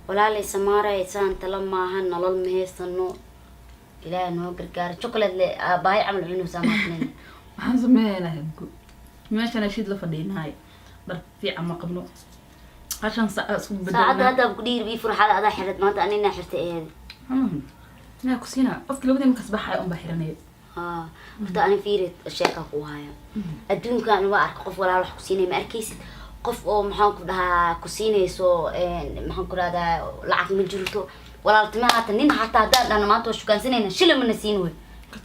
ولا لي سمارة إنسان تلمّا هن نلول مهيستنو إلى إنه قرقار شوكولات باي عمل عنو سامحني waxaan sameeynaa habku meeshan shid la fadhiinahay dar fiican ma qabno qashan isku ساعات bedelna هذا بقدير بيفرح على هذا حرت ما أنت أنا حرت إيه ina ku siina qofkii labadii markas baxay on baxiranayo horta ani fiirid sheeka ku haya adduunkan waa arka qof walaal wax ku siinay ma arkaysid qof oo maxaan ku dhahaa ku siinayso maxaan ku radaa lacag ma jirto walaaltimo haata nin hataa hadaan dhana maanta waa shukaansanayna shilin mana siin wey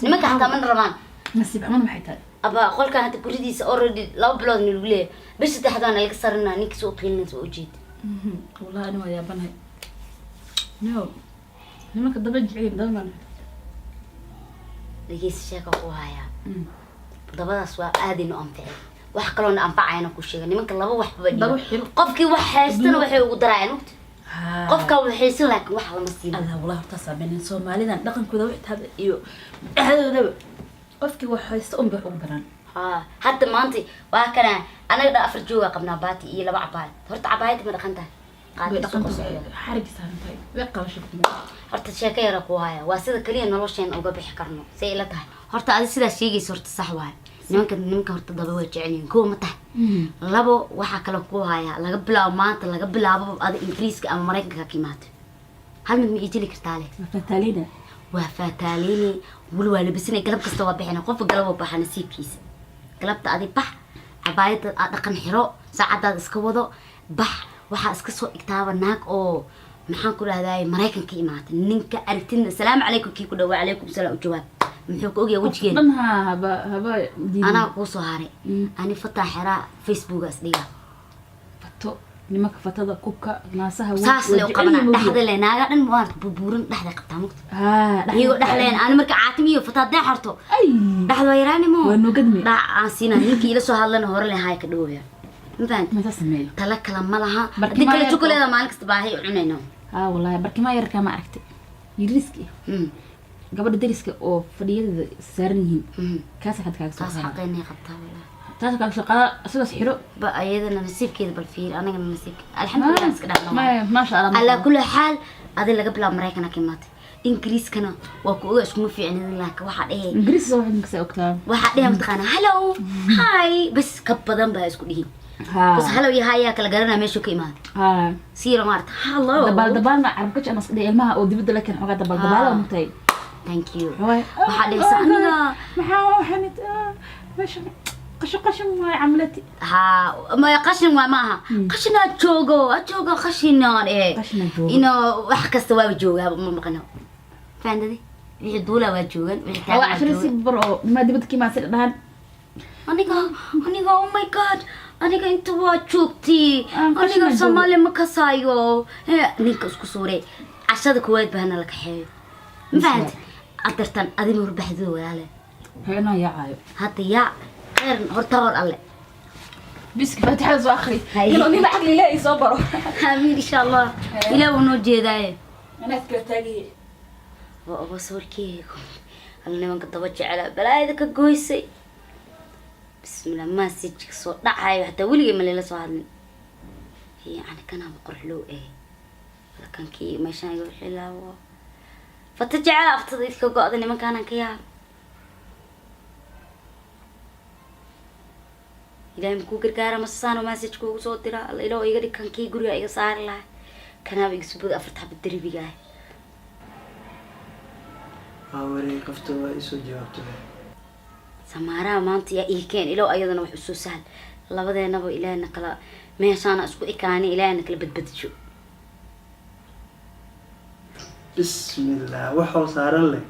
nimanka hataa mana rabaan nasiib xumo maxay tahay aba qolkan hada guridiisa already 2 bilood nilu leeyahay bis saddexdaan laga saarnaa ninka soo qiilinaysa oo jeed wallahi ana waa yaabanahay no nimanka daba jicin daman lageys sheeka ku haya dabadaas waa aadino anfacay wax kaloon anfacayna ku sheegay nimanka laba wax daba badhiyo qofkii wax haystana waxay ugu daraayeen qofka waxaysan laakiin wax lama siin Allah wallahi taasabeen Soomaalidan dhaqankooda wax taab iyo dhaxdooda qofkii wax haysto un baa ugu baran hadda maanta waa kana anaga afar jooga qabnaa baati iyo laba cabaayad horta cabaayad ma dhaqantahay xarig saarantay way qabasho horta sheeka yar ku haya waa sida kaliya nolosheen uga bixi karno say ila tahay horta adi sidaas sheegayso horta sax waay nimanka horta daba way jecelyihiin koo ma tahay labo waxa kale ku haya laga bilaabo maanta laga bilaabo ada Ingiriiska ama Mareykanka ka imaatay hal mid ma ijili kartaa leh fataalina waa fataalini wal waa labisanay galab kasta waa bixina qof galab oo baxana nasiibkiisa galabta adi bax cabaayad dhaqan xiro saacadaad iska wado bax waxa iska soo igtaaba naag oo maxaan ku raadayay Mareykanka imaatay ninka aragtina assalaamu calaykum kii ku dhaw calaykum salaam u jawaab muxuu ku ogyahay wajigeena dhanha haba ana ku soo haray ani fataa xira Facebook as dhiga fato nimanka fatada kubka naasaha saas loo qabana dhaxda leenaaga dhan waan buubuurin dhaxda qabtaa mugta iyago dhaxleen ani marka caatimiyo fataa daan xarto dhaxdo yaraani mo waa nogadmi dhac aan siina ninkii ila soo hadlana hore leeyahay ka dhawaya ma sameeyo tala kala malaha hadii kala chocolate maalin kasta baahay cunayno wallahi barkima yarka ma aragtay yiriski gabadha dariska oo fadhiyada saaran yihiin kaas xad kaaga soo xaqeynay qabtaa wallahi taas kaaga shaqada sidaas xiro ba ayadana nasiibkeeda bal fiir anaga nasiib alxamdulillah iska dhaxno ma sha Allah ala kulli xaal adi laga bilaabo Mareykanka ka imaatay Ingiriiskana waa ku ogaa isku fiicnaan laakiin waxa dhahay Ingiriis soo waxin ka ogtaa waxa dhahay mataqaana hello hi bas ka badan baa isku dhihin bas hello iyo hi ya kala garanaa meesha ka imaaday siiro maarta hello dabal ma arabka jana isku dhahay ilmaha oo dibadda la keen xogaa dabal mutay thank you waxa dhahay aniga maxaa waxanid meesha qashin ma عملتي ما قشن ما قشنا جوجو قشنا إنه واحد كستوى بجوجها ما مقنع فهمتي يدولا وجوجن هو عشان يصبروا ما دبتك ما سلمان أنا oh my god أنا أنت وجوكتي أنا سمالي مكسايو نيك اسكسوري عشان كويت بهنا لك حي فهمت أدرتن أدي نور بحذو ولا لا هنا يا عايو هاتي يا هرتور الله بس كيف تحز واخري يلا ني بعد لي لا يصبروا امين ان شاء الله الى ونوجيداي انا تكتاغي وصوركي الله ما كنت بجعل بلايده كغويسي بسم الله ما سيجك سو دحاي حتى ولي ما لا سو hadlin يعني كان بقرح له ايه لكن كي ماشان يقول حلاوه فتجعل افتضيف كقودني ما كان كيا إذا مكو كركارة مسانو مسج كو صوتيرا إلو يقدر كان كي يقولوا إيه صار له كان بيكسبوا أفرتها بالدربي جاي. أوري قفتوا إيش جوابته. سمارة ما أنت يا إيه كان إلو أيضا وحسوا سهل الله بدأ نبو إلى إنك لا ما يشان أسكو إكاني إلى إنك لبد شو. بسم الله وحو صار له.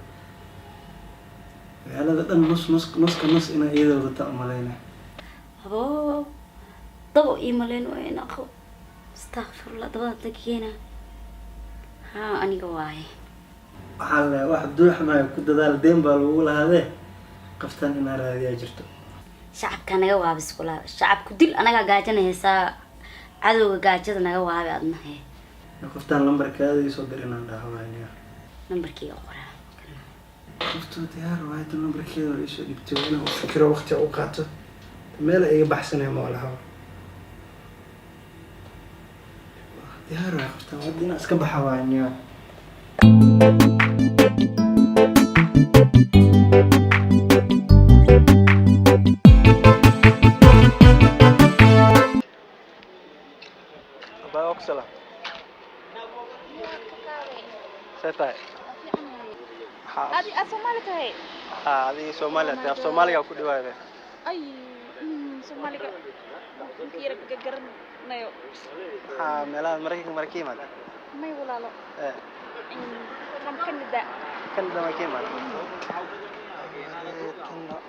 هذا ده نص إن إذا بدت أملينا. أبو طبق إيميلين وين أخو استغفر الله طبق تكينا ها أنا جواي وحلا واحد دوح ما كنت دال دين بالولا هذا قفتان إن هذا يجرته شعب كان جوا بس كلا شعب كدل أنا قاعدة هسا عدو قاعدة أنا جوا بعدنا هي قفتان لمبر كذا يصدرنا ده هواية لمبر كي أخرى قفتو تيار وايد لمبر كذا إيش يبتوونه وفكرة وقت أوقاته ماله أي بحثنا ما لها diyaar waa qoftan wadina iska baxa waaniyo baa oksala setay هذه أصومالي كهي هذه Soomaaliya af Soomaaliga ku dhiwaade أي صومالي كه كير بقرن نيو meelaha Mareykanka ما يقول لا كم Canada ma kiimaad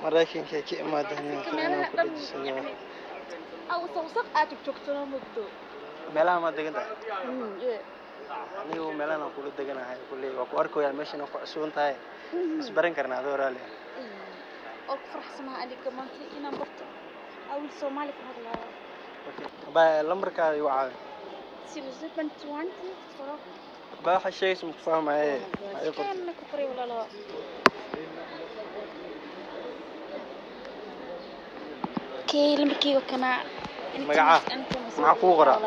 Mareykanka ka imaadeen كمان يعني أو صوصق أتوقع مدة meelaha ma degan tahay anigu meelaha ku deganahay kulay waa ku arkayaa meeshan ku cusub tahay isbaran karnaa dooraale oo فرح سنة اللي كمان إنا برت أو الصومالي في هذا baa lambarka igu caawi سيبزي بنتوان صراحة baa waxa sheegaysa ma fahmaye كان كفري ولا لا كي لمركي وكنا magaca maxaa ku qoraa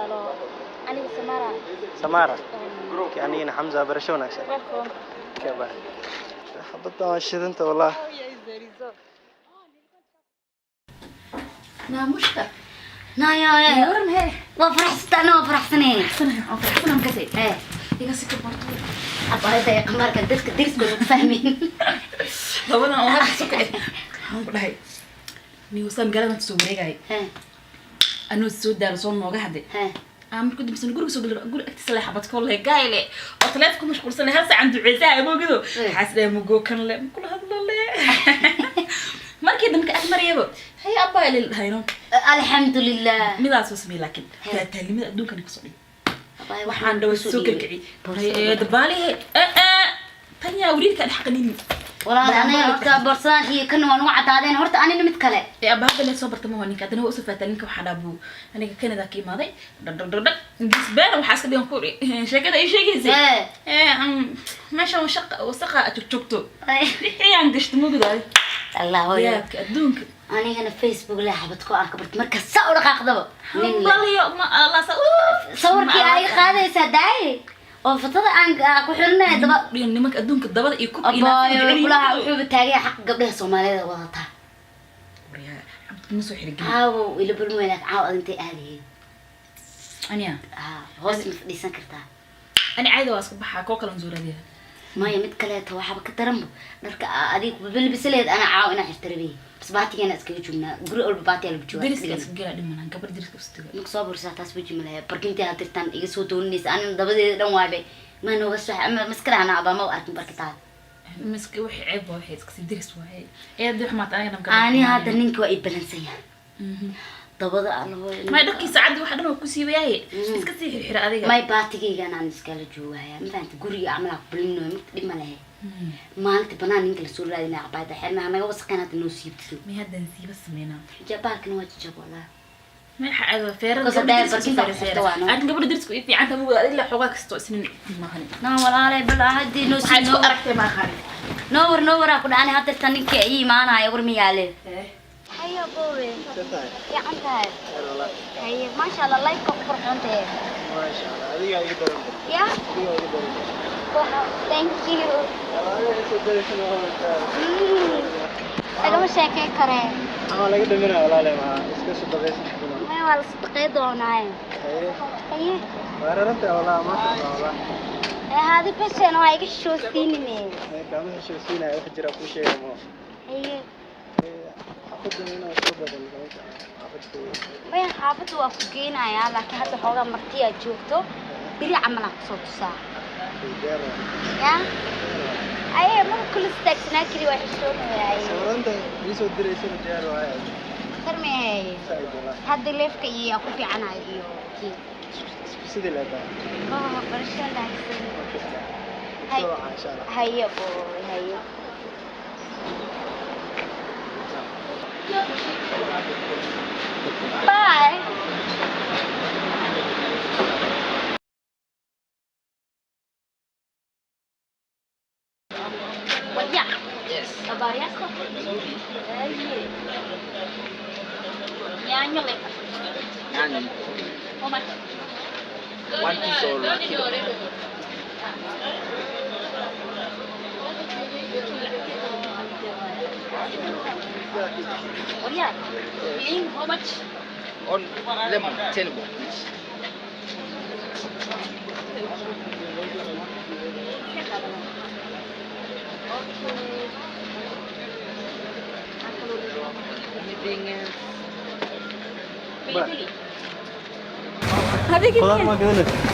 أنا سمارة Samara يعني حمزة برشونك رقم كبا حبطة شدنت والله لا مشتاق نايا ورم هي وفرحتني فرحتنا مكسي ايه iga si ka barto عباية قمارك dadka deriskooda ku fahmin labadan oo hadda soo kacay waxaan ku dhahay niyo san galada soo wareegay anuu soo daal soo nooga haday markuu dibsan guriga soo galay guriga agtiisa la xabad ko leh gayle oo telefoon ku mashquulsan hal saac andu ciisaa aboogido xasday mugo kan le kula hadlo le markii damka asmariyabo hay abaa ilaa hayno alxamdulillah midaas oo sameey laakiin taalimada adduunka ka soo dhig waxaan dhaw soo kalkici ee dabaali tanya wariirka xaqnini والله أنا أكتر برصان هي كانوا أنواع عدادين هرت أنا نمت كله. يا أبا هذا اللي صبرت ما هو نيك أنا هو أسفة لينك وحنا أبو أنا كان ذاك ماضي بالنسبة وحاسك اليوم كوري شيء كذا أي شيء زي ما شاء وشق وسقى أتوكتو هي عندش تمو بداية الله هو ياك أدونك أنا هنا فيسبوك لا حبتكو أنا كبرت مركز صور قاقدبه والله يا ما الله صور كي أي خاذ يسداي وفترة أنا كحولنا دبا نمك أدونك الدبا يكون أبا كلها وحب تاجي حق قبلها الصومالية وضعتها يا عبد النصر حرق عاو اللي بالمولك عاو أنت أهلي أنا هوس مفديسان كرتها أنا عايزة أصبح كوكا لنزورة ديها ما يمد كلاتها وحبة كترمبو نرك أديك بالبسليد أنا عاو أنا حرتربيه بس بعتي أنا أسكت جمنا قرؤ البعتي على البجوع درس كسجل دمنا قبل درس كستجل مكسابر ساعة تسبج ملها بركنتي هترتان يسوتون الناس أنا دبدي دموعي ما نوغس أما مسكرة أنا أبا ما وأركن بركتها مسك وحي عيب وحي تكسب درس وحي إيه ده حمات أنا هذا نينك وإيه بلنسيا دبدي الله ما يدك يساعد واحد ما كوسي وياي بس كسي حرا هذه ما يباتي أنا نسكال جواها ما أنت قري أعمل بلينو مكتب ملها ما أنت بنا نينك السؤال هذا عبادة حنا ما يوصل كانت النصيبتي ما هذا نسيب بس مينا جبالك نواجه جبالها ما حاجة فيرن قصة داير بركين فاحتوانا أنا قبل درس كويس في عنده مو إلا حقوق استوى سنين ما هني نا ولا علي بلا هدي نو حاجة أركت ما خارج نور أقول أنا هذا تانيك أي ما أنا يقول مي عليه هيا بوي يا أنت هيا ما شاء الله لايك كفر أنت ما شاء الله هذه قاعدة يقدرون يا thank you أنا مش هيك كره أنا لا قدر منها ولا لا ما إسكت صدقي صدقنا ما ولا صدقي دوناي هيا وأنا ولا ما والله هذه بس أنا هيك شو سيني كمان شو سينا يخجر أبو شيء ما هيا أخذ منها صوبة وين حافظ وافقينا يا لكن هذا حوجا مرتي أجوبته بري عملها صوت ساعة يا أيه مو كل استكشنا كذي واحد شلون يا سورانتا يسود دريسون ديار وهاي ترمي هاي هذا اللي في كي أكو في عنا يو كي سيدي لا تا برشة لا هاي إن شاء الله هيا بوي هيا باي ويا أباريكم يعني لك يعني وما 1 piece or kilo. Oh yeah. Being how much? On lemon, 10 bob each. Anything else? Bili-bili. Khudaar ma gadanaysa